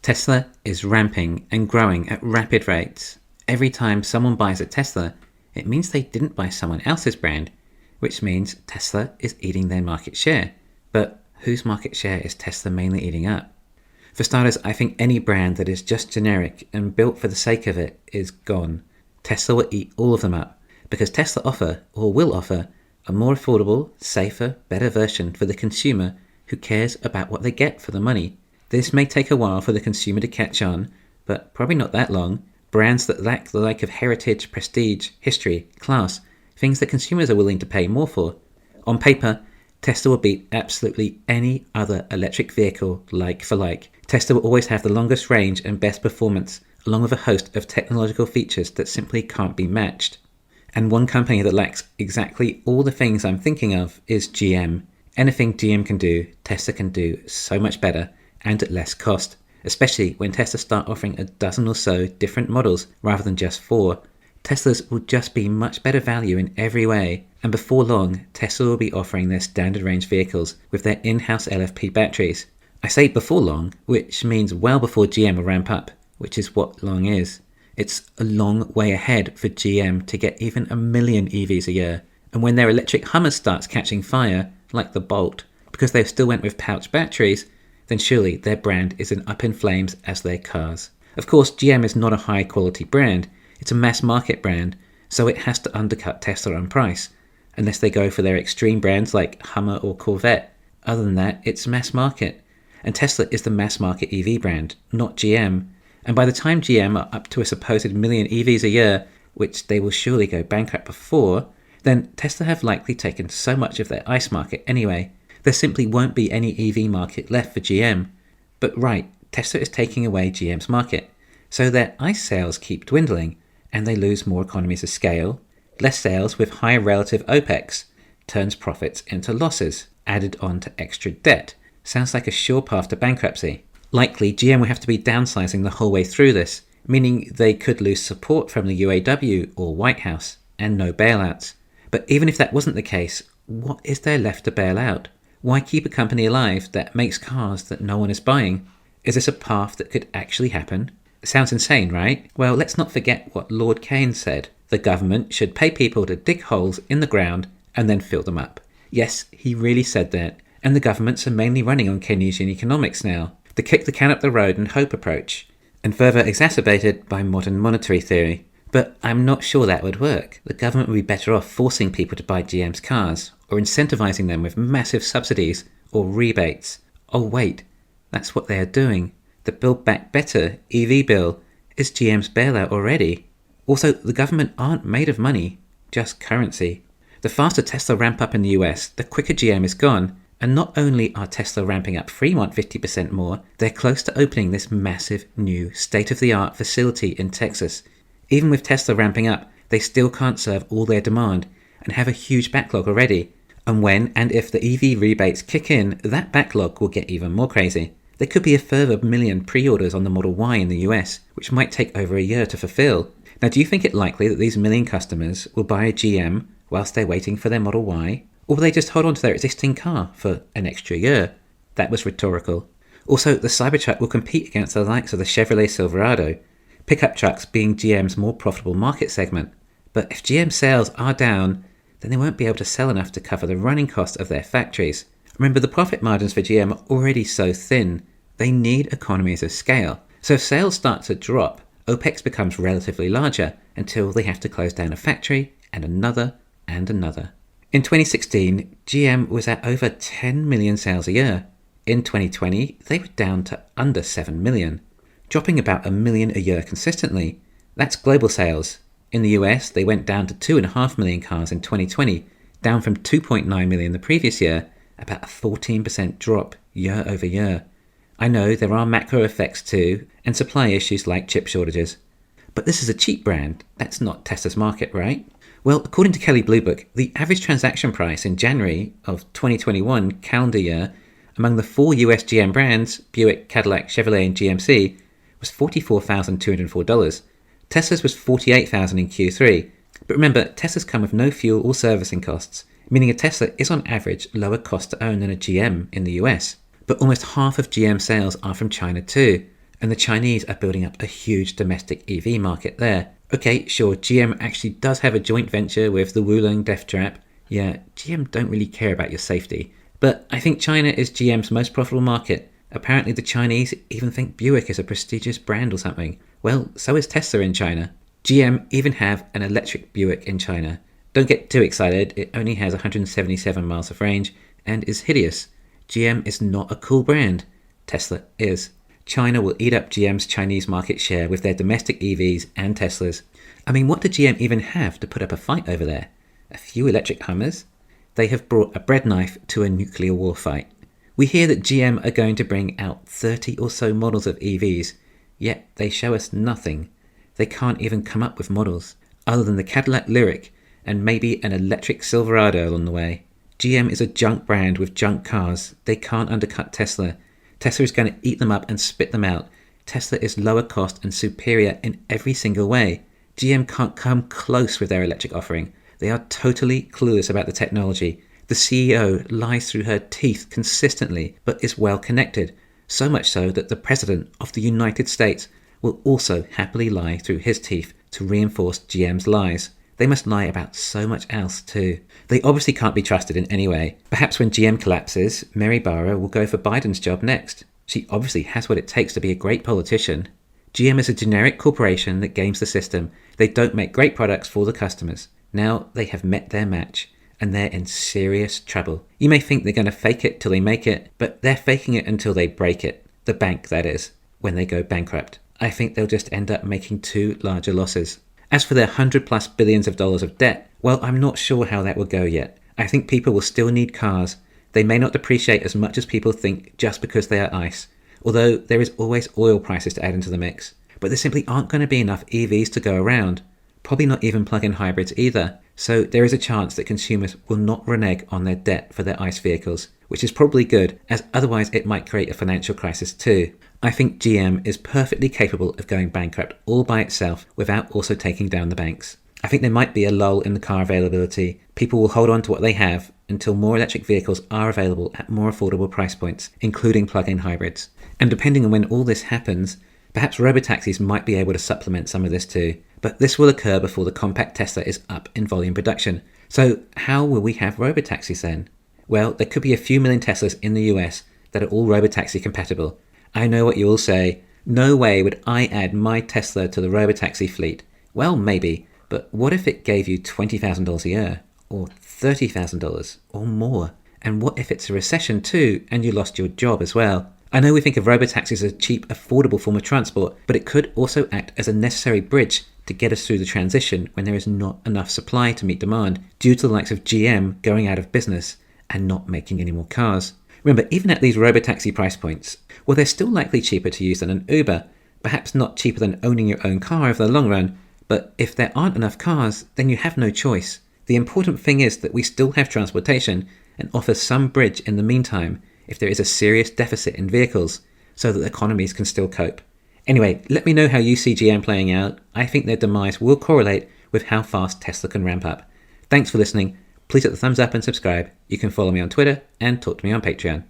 Tesla is ramping and growing at rapid rates. Every time someone buys a Tesla, it means they didn't buy someone else's brand, which means Tesla is eating their market share. But whose market share is Tesla mainly eating up? For starters, I think any brand that is just generic and built for the sake of it is gone. Tesla will eat all of them up, because Tesla will offer, a more affordable, safer, better version for the consumer who cares about what they get for the money. This may take a while for the consumer to catch on, but probably not that long. Brands that lack the like of heritage, prestige, history, class, things that consumers are willing to pay more for. On paper, Tesla will beat absolutely any other electric vehicle like for like. Tesla will always have the longest range and best performance, along with a host of technological features that simply can't be matched. And one company that lacks exactly all the things I'm thinking of is GM. Anything GM can do, Tesla can do so much better and at less cost, especially when Tesla start offering a dozen or so different models rather than just 4. Teslas will just be much better value in every way, and before long, Tesla will be offering their standard range vehicles with their in-house LFP batteries. I say before long, which means well before GM will ramp up, which is what long is. It's a long way ahead for GM to get even 1 million EVs a year, and when their electric Hummer starts catching fire, like the Bolt, because they still went with pouch batteries, then surely their brand isn't up in flames as their cars. Of course, GM is not a high quality brand, it's a mass market brand, so it has to undercut Tesla on price, unless they go for their extreme brands like Hummer or Corvette. Other than that, it's mass market. And Tesla is the mass market EV brand, not GM. And by the time GM are up to a supposed 1 million EVs a year, which they will surely go bankrupt before, then Tesla have likely taken so much of their ICE market anyway. There simply won't be any EV market left for GM. But right, Tesla is taking away GM's market, so their ICE sales keep dwindling, and they lose more economies of scale. Less sales with higher relative OPEX turns profits into losses, added on to extra debt. Sounds like a sure path to bankruptcy. Likely, GM will have to be downsizing the whole way through this, meaning they could lose support from the UAW or White House, and no bailouts. But even if that wasn't the case, what is there left to bail out? Why keep a company alive that makes cars that no one is buying? Is this a path that could actually happen? It sounds insane, right? Well, let's not forget what Lord Keynes said. The government should pay people to dig holes in the ground and then fill them up. Yes, he really said that. And the governments are mainly running on Keynesian economics now, the kick the can up the road and hope approach, and further exacerbated by modern monetary theory. But I'm not sure that would work. The government would be better off forcing people to buy GM's cars, or incentivizing them with massive subsidies or rebates. Oh wait, that's what they are doing. The Build Back Better EV bill is GM's bailout already. Also, the government aren't made of money, just currency. The faster Tesla ramp up in the US, the quicker GM is gone. And not only are Tesla ramping up Fremont 50% more, they're close to opening this massive new state-of-the-art facility in Texas. Even with Tesla ramping up, they still can't serve all their demand and have a huge backlog already. And when and if the EV rebates kick in, that backlog will get even more crazy. There could be a further 1 million pre-orders on the Model Y in the US, which might take over a year to fulfill. Now, do you think it likely that these 1 million customers will buy a GM whilst they're waiting for their Model Y? Or will they just hold on to their existing car for an extra year? That was rhetorical. Also, the Cybertruck will compete against the likes of the Chevrolet Silverado, pickup trucks being GM's more profitable market segment. But if GM sales are down, then they won't be able to sell enough to cover the running costs of their factories. Remember, the profit margins for GM are already so thin. They need economies of scale. So if sales start to drop, OPEX becomes relatively larger until they have to close down a factory and another and another. In 2016, GM was at over 10 million sales a year. In 2020, they were down to under 7 million, dropping about 1 million a year consistently. That's global sales. In the US, they went down to 2.5 million cars in 2020, down from 2.9 million the previous year, about a 14% drop year over year. I know there are macro effects too, and supply issues like chip shortages. But this is a cheap brand. That's not Tesla's market, right? Well, according to Kelley Blue Book, the average transaction price in January of 2021 calendar year among the 4 US GM brands, Buick, Cadillac, Chevrolet and GMC, was $44,204. Tesla's was $48,000 in Q3. But remember, Teslas come with no fuel or servicing costs, meaning a Tesla is on average lower cost to own than a GM in the US. But almost half of GM sales are from China too, And the Chinese are building up a huge domestic EV market there. Okay, sure, GM actually does have a joint venture with the Wuling Death Trap. Yeah, GM don't really care about your safety. But I think China is GM's most profitable market. Apparently the Chinese even think Buick is a prestigious brand or something. Well, so is Tesla in China. GM even have an electric Buick in China. Don't get too excited, it only has 177 miles of range and is hideous. GM is not a cool brand. Tesla is. China will eat up GM's Chinese market share with their domestic EVs and Teslas. I mean, what did GM even have to put up a fight over there? A few electric Hummers? They have brought a bread knife to a nuclear war fight. We hear that GM are going to bring out 30 or so models of EVs, yet they show us nothing. They can't even come up with models, other than the Cadillac Lyriq and maybe an electric Silverado along the way. GM is a junk brand with junk cars. They can't undercut Tesla. Tesla is going to eat them up and spit them out. Tesla is lower cost and superior in every single way. GM can't come close with their electric offering. They are totally clueless about the technology. The CEO lies through her teeth consistently, but is well connected. So much so that the President of the United States will also happily lie through his teeth to reinforce GM's lies. They must lie about so much else too. They obviously can't be trusted in any way. Perhaps when GM collapses, Mary Barra will go for Biden's job next. She obviously has what it takes to be a great politician. GM is a generic corporation that games the system. They don't make great products for the customers. Now they have met their match, and they're in serious trouble. You may think they're going to fake it till they make it, but they're faking it until they break it. The bank, that is, when they go bankrupt. I think they'll just end up making too larger losses. As for their 100+ billions of dollars of debt, well, I'm not sure how that will go yet. I think people will still need cars. They may not depreciate as much as people think just because they are ICE, although there is always oil prices to add into the mix. But there simply aren't going to be enough EVs to go around. Probably not even plug-in hybrids either. So there is a chance that consumers will not renege on their debt for their ICE vehicles, which is probably good, as otherwise it might create a financial crisis too. I think GM is perfectly capable of going bankrupt all by itself without also taking down the banks. I think there might be a lull in the car availability. People will hold on to what they have until more electric vehicles are available at more affordable price points, including plug-in hybrids. And depending on when all this happens, perhaps robo-taxis might be able to supplement some of this too. But this will occur before the compact Tesla is up in volume production. So how will we have robo-taxis then? Well, there could be a few million Teslas in the US that are all robo-taxi compatible. I know what you will say. No way would I add my Tesla to the robo-taxi fleet. Well, maybe, but what if it gave you $20,000 a year? Or $30,000 or more? And what if it's a recession too and you lost your job as well? I know we think of robo-taxis as a cheap, affordable form of transport, but it could also act as a necessary bridge to get us through the transition when there is not enough supply to meet demand due to the likes of GM going out of business and not making any more cars. Remember, even at these robo-taxi price points, well, they're still likely cheaper to use than an Uber. Perhaps not cheaper than owning your own car over the long run, but if there aren't enough cars, then you have no choice. The important thing is that we still have transportation and offer some bridge in the meantime if there is a serious deficit in vehicles, so that economies can still cope. Anyway, let me know how you see GM playing out. I think their demise will correlate with how fast Tesla can ramp up. Thanks for listening. Please hit the thumbs up and subscribe. You can follow me on Twitter and talk to me on Patreon.